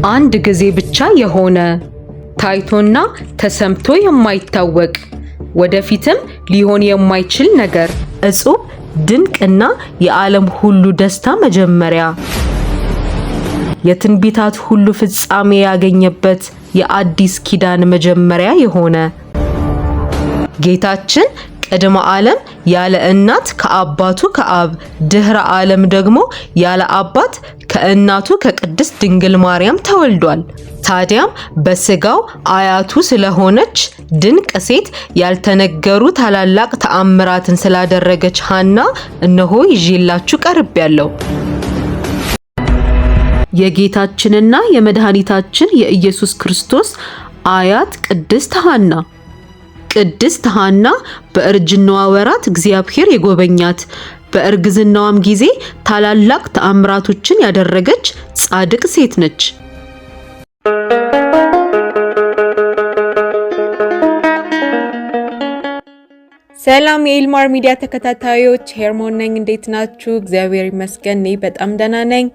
አንድ ጊዜ ብቻ የሆነ ታይቶና ተሰምቶ የማይታወቅ ወደፊትም ሊሆን የማይችል ነገር እጹብ ድንቅና የዓለም ሁሉ ደስታ መጀመሪያ የትንቢታት ሁሉ ፍጻሜ ያገኘበት የአዲስ ኪዳን መጀመሪያ የሆነ ጌታችን ቅድመ ዓለም ያለ እናት ከአባቱ ከአብ ድህረ ዓለም ደግሞ ያለ አባት ከእናቱ ከቅድስት ድንግል ማርያም ተወልዷል። ታዲያም በስጋው አያቱ ስለሆነች ድንቅ ሴት ያልተነገሩ ታላላቅ ተአምራትን ስላደረገች ሐና እነሆ ይዤላችሁ ቀርቤያለሁ። የጌታችንና የመድኃኒታችን የኢየሱስ ክርስቶስ አያት ቅድስት ሐና። ቅድስት ሐና በእርጅናዋ ወራት እግዚአብሔር የጎበኛት በእርግዝናዋም ጊዜ ታላላቅ ተአምራቶችን ያደረገች ጻድቅ ሴት ነች። ሰላም የኢልማር ሚዲያ ተከታታዮች፣ ሄርሞን ነኝ። እንዴት ናችሁ? እግዚአብሔር ይመስገን እኔ በጣም ደህና ነኝ።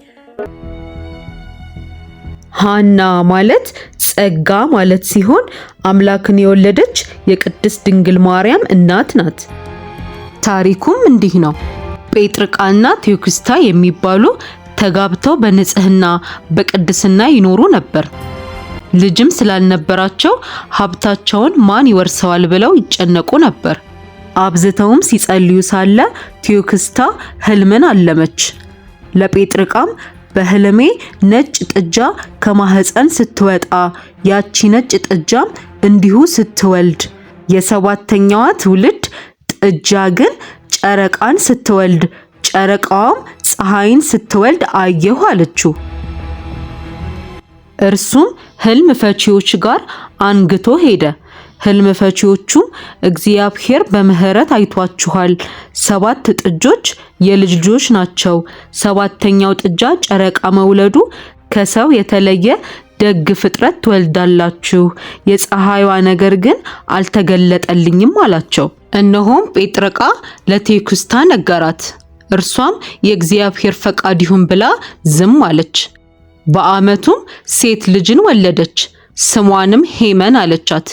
ሐና ማለት ጸጋ ማለት ሲሆን አምላክን የወለደች የቅድስት ድንግል ማርያም እናት ናት። ታሪኩም እንዲህ ነው። ጴጥርቃና ቴዎክስታ የሚባሉ ተጋብተው በንጽህና በቅድስና ይኖሩ ነበር። ልጅም ስላልነበራቸው ሀብታቸውን ማን ይወርሰዋል ብለው ይጨነቁ ነበር። አብዝተውም ሲጸልዩ ሳለ ቴዎክስታ ህልምን አለመች። ለጴጥርቃም በህልሜ ነጭ ጥጃ ከማህፀን ስትወጣ ያቺ ነጭ ጥጃም እንዲሁ ስትወልድ የሰባተኛዋ ትውልድ ጥጃ ግን ጨረቃን ስትወልድ ጨረቃዋም ፀሐይን ስትወልድ አየሁ አለችው። እርሱም ህልም ፈቺዎች ጋር አንግቶ ሄደ። ህልም ፈቺዎቹም እግዚአብሔር በምህረት አይቷችኋል፣ 7 ጥጆች የልጅ ልጆች ናቸው። 7ኛው ጥጃ ጨረቃ መውለዱ ከሰው የተለየ ደግ ፍጥረት ትወልዳላችሁ። የፀሐይዋ ነገር ግን አልተገለጠልኝም አላቸው። እነሆም ጴጥርቃ ለቴዎክስታ ነገራት። እርሷም የእግዚአብሔር ፈቃድ ይሁን ብላ ዝም አለች። በዓመቱም ሴት ልጅን ወለደች። ስሟንም ሄመን አለቻት።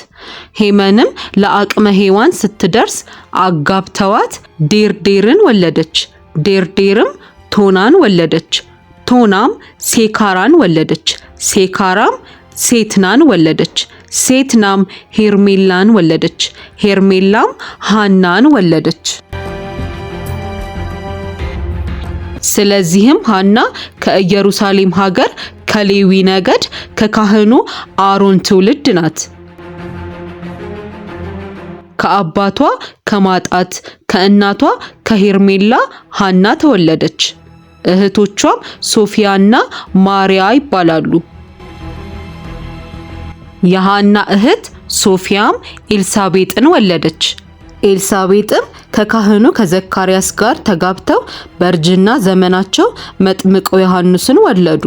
ሄመንም ለአቅመ ሔዋን ስትደርስ አጋብተዋት ዴርዴርን ወለደች። ዴርዴርም ቶናን ወለደች። ቶናም ሴካራን ወለደች። ሴካራም ሴትናን ወለደች። ሴትናም ሄርሜላን ወለደች። ሄርሜላም ሐናን ወለደች። ስለዚህም ሐና ከኢየሩሳሌም ሀገር ከሌዊ ነገድ ከካህኑ አሮን ትውልድ ናት። ከአባቷ ከማጣት ከእናቷ ከሄርሜላ ሐና ተወለደች። እህቶቿም ሶፊያና ማርያ ይባላሉ። የሐና እህት ሶፊያም ኤልሳቤጥን ወለደች። ኤልሳቤጥም ከካህኑ ከዘካርያስ ጋር ተጋብተው በእርጅና ዘመናቸው መጥምቁ ዮሐንስን ወለዱ።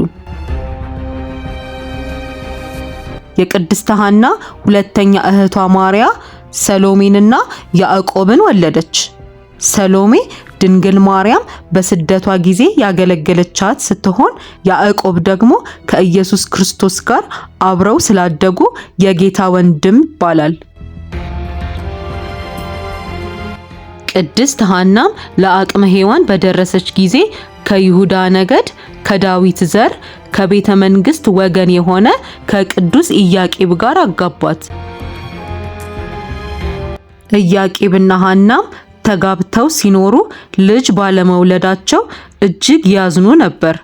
የቅድስት ሐና ሁለተኛ እህቷ ማርያ ሰሎሜንና ያዕቆብን ወለደች። ሰሎሜ ድንግል ማርያም በስደቷ ጊዜ ያገለገለቻት ስትሆን ያዕቆብ ደግሞ ከኢየሱስ ክርስቶስ ጋር አብረው ስላደጉ የጌታ ወንድም ይባላል። ቅድስት ሐናም ለአቅመ ሔዋን በደረሰች ጊዜ ከይሁዳ ነገድ ከዳዊት ዘር ከቤተ መንግስት ወገን የሆነ ከቅዱስ ኢያቄም ጋር አጋቧት። ኢያቄምና ሐናም ተጋብተው ሲኖሩ ልጅ ባለመውለዳቸው እጅግ ያዝኑ ነበር።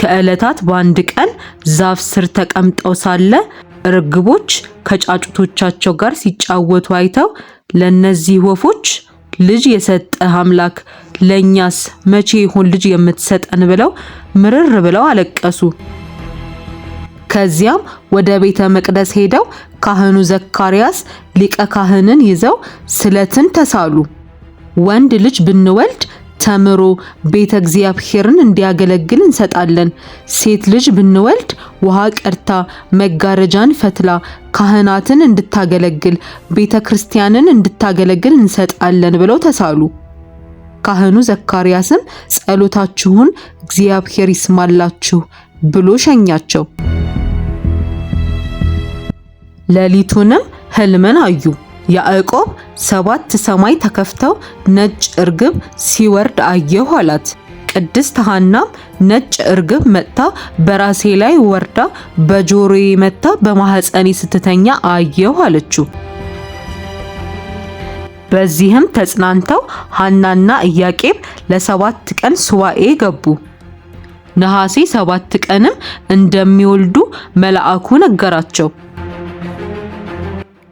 ከዕለታት በአንድ ቀን ዛፍ ስር ተቀምጠው ሳለ ርግቦች ከጫጩቶቻቸው ጋር ሲጫወቱ አይተው ለነዚህ ወፎች ልጅ የሰጠህ አምላክ ለኛስ መቼ ይሆን ልጅ የምትሰጠን ብለው ምርር ብለው አለቀሱ። ከዚያም ወደ ቤተ መቅደስ ሄደው ካህኑ ዘካርያስ ሊቀ ካህንን ይዘው ስለትን ተሳሉ። ወንድ ልጅ ብንወልድ ተምሮ ቤተ እግዚአብሔርን እንዲያገለግል እንሰጣለን። ሴት ልጅ ብንወልድ ውሃ ቀድታ መጋረጃን ፈትላ ካህናትን እንድታገለግል ቤተ ክርስቲያንን እንድታገለግል እንሰጣለን ብለው ተሳሉ። ካህኑ ዘካርያስም ጸሎታችሁን እግዚአብሔር ይስማላችሁ ብሎ ሸኛቸው። ሌሊቱንም ሕልምን አዩ። ያዕቆብ 7 ሰማይ ተከፍተው ነጭ እርግብ ሲወርድ አየሁ አላት። ቅድስት ሐናም ነጭ እርግብ መጥታ በራሴ ላይ ወርዳ በጆሮዬ መታ በማህፀኔ ስትተኛ አየሁ አለችው። በዚህም ተጽናንተው ሐናና ኢያቄም ለ7 ቀን ሱባኤ ገቡ። ነሐሴ 7 ቀንም እንደሚወልዱ መልአኩ ነገራቸው።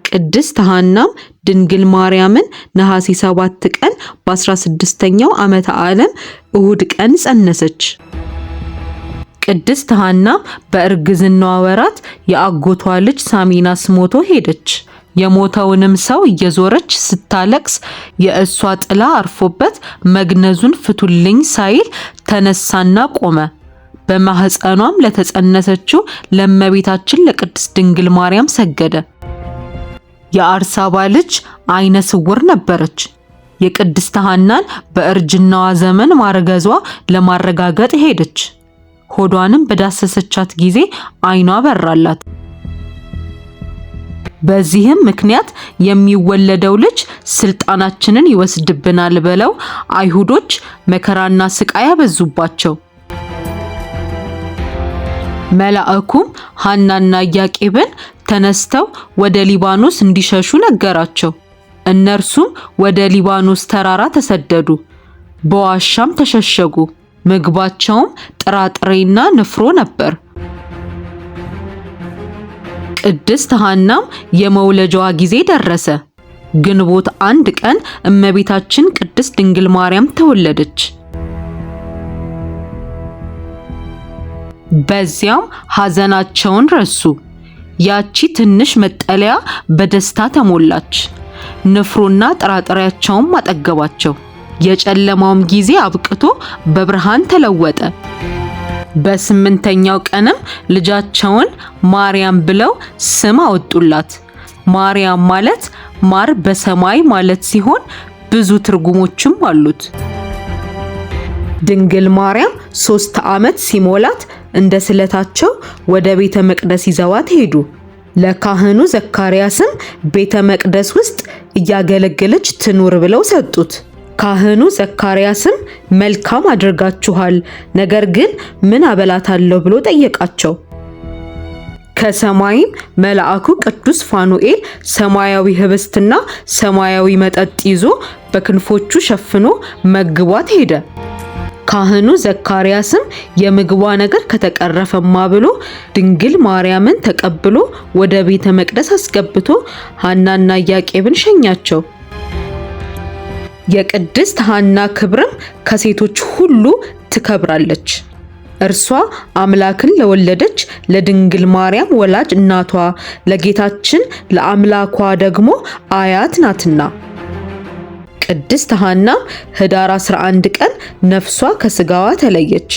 ቅድስት ሐናም ድንግል ማርያምን ነሐሴ 7 ቀን በ16ኛው ዓመተ ዓለም እሁድ ቀን ጸነሰች። ቅድስት ሐናም በእርግዝናዋ ወራት የአጎቷ ልጅ ሳሚናስ ሞቶ ሄደች። የሞተውንም ሰው እየዞረች ስታለቅስ የእሷ ጥላ አርፎበት መግነዙን ፍቱልኝ ሳይል ተነሳና ቆመ። በማህፀኗም ለተጸነሰችው ለእመቤታችን ለቅድስት ድንግል ማርያም ሰገደ። የአርሳባ ልጅ አይነ ስውር ነበረች። የቅድስት ሐናን በእርጅናዋ ዘመን ማርገዟ ለማረጋገጥ ሄደች። ሆዷንም በዳሰሰቻት ጊዜ አይኗ በራላት። በዚህም ምክንያት የሚወለደው ልጅ ስልጣናችንን ይወስድብናል ብለው አይሁዶች መከራና ስቃይ ያበዙባቸው። መልአኩም ሐናና ኢያቄምን ተነስተው ወደ ሊባኖስ እንዲሸሹ ነገራቸው። እነርሱም ወደ ሊባኖስ ተራራ ተሰደዱ፣ በዋሻም ተሸሸጉ። ምግባቸውም ጥራጥሬና ንፍሮ ነበር። ቅድስት ሐናም የመውለጃዋ ጊዜ ደረሰ። ግንቦት 1 ቀን እመቤታችን ቅድስት ድንግል ማርያም ተወለደች። በዚያም ሐዘናቸውን ረሱ። ያቺ ትንሽ መጠለያ በደስታ ተሞላች። ንፍሮና ጥራጥሬያቸውም አጠገባቸው። የጨለማውም ጊዜ አብቅቶ በብርሃን ተለወጠ። በ8ኛው ቀንም ልጃቸውን ማርያም ብለው ስም አወጡላት። ማርያም ማለት ማር በሰማይ ማለት ሲሆን ብዙ ትርጉሞችም አሉት። ድንግል ማርያም 3 ዓመት ሲሞላት እንደ ስለታቸው ወደ ቤተ መቅደስ ይዘዋት ሄዱ። ለካህኑ ዘካርያስም ቤተ መቅደስ ውስጥ እያገለገለች ትኑር ብለው ሰጡት። ካህኑ ዘካርያስም መልካም አድርጋችኋል፣ ነገር ግን ምን አበላታለሁ ብሎ ጠየቃቸው። ከሰማይም መልአኩ ቅዱስ ፋኑኤል ሰማያዊ ህብስትና ሰማያዊ መጠጥ ይዞ በክንፎቹ ሸፍኖ መግቧት ሄደ። ካህኑ ዘካርያስም የምግቧ ነገር ከተቀረፈማ ብሎ ድንግል ማርያምን ተቀብሎ ወደ ቤተ መቅደስ አስገብቶ ሐናና ኢያቄምን ሸኛቸው። የቅድስት ሐና ክብርም ከሴቶች ሁሉ ትከብራለች። እርሷ አምላክን ለወለደች ለድንግል ማርያም ወላጅ እናቷ፣ ለጌታችን ለአምላኳ ደግሞ አያት ናትና። ቅድስት ሐናም ህዳር 11 ቀን ነፍሷ ከስጋዋ ተለየች።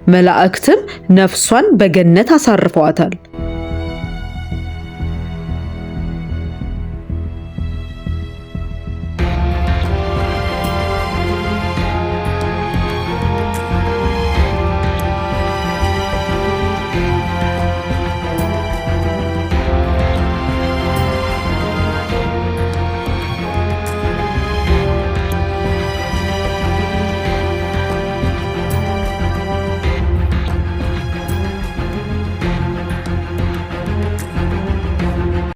መላእክትም ነፍሷን በገነት አሳርፈዋታል።